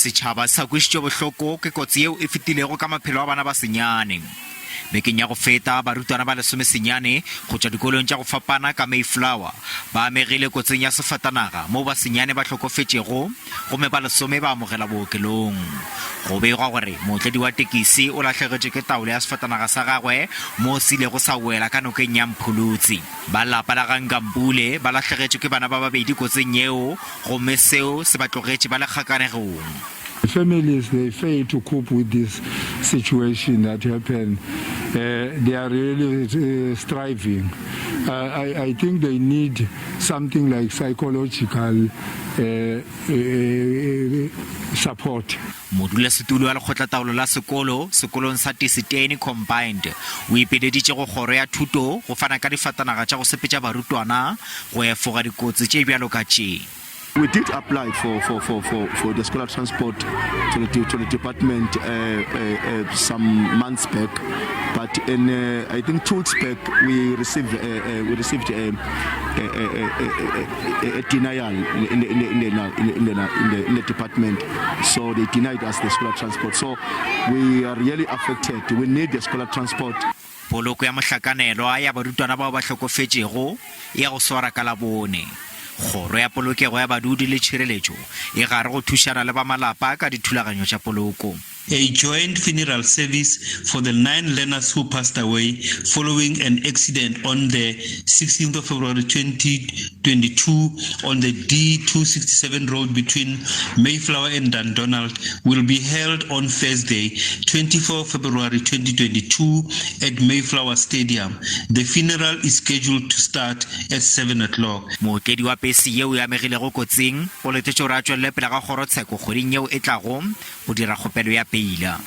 Setšhaba sa kwišitše botlhoko ke kotsi yeo e fetilego ka maphelo a bana ba senyane. Bekeng ya go feta barutwana ba lesome senyane go tšwa dikolong tša go fapana ka Mayflower ba amegile kotsing ya sefatanaga moo ba senyane ba tlhokafetšego gomme ba lesome ba amogela bookelong. Go begwa gore mootledi wa thekesi o latlhegetše ke taolo ya sefatanaga sa gagwe moo se ilego sa wela ka nokeng ya Mpulutsi. Ba lapa la ga Nkambule ba latlhegetšwe ke bana ba babedi kotsing yeo gomme seo se ba tlogetše ba le kgakanegong. Families, they fail to cope with this situation that happened. They are really striving. I think they need something like psychological support. Modulasetulo wa lekgotlataolo la sekolo sekolong sa Tisiteni Combined o ipededitše go kgoro ya thuto go fana ka difatanaga tša go sepetša barutwana go efoga dikotsi tše bjalo ka tše. We did apply for the scholar transport to the department some months back, but in I think 2 weeks back we received a denial in the department. So they denied us the scholar transport. So we are really affected. We need the scholar transport. Poloko ya mohlakanelo ya barutwana bao ba tlhokofetšego ya go swara ka Labone. Kgoro ya polokego ya badudi le tšhireletšo e gare go thušana le Bamalapa ka dithulaganyo tša poloko. A joint funeral service for the 9 learners who passed away following an accident on the 16th of February 2022 on the D267 road between Mayflower and Dundonald will be held on Thursday, 24 February 2022 at Mayflower Stadium. The funeral is scheduled to start at 7 o'clock. Mootledi wa pesi yeo ya amegilego kotsing o letetše gore a tšwelele pele ga kgorotsheko kgweding yeo e tlago go dira kgopelo ya peila.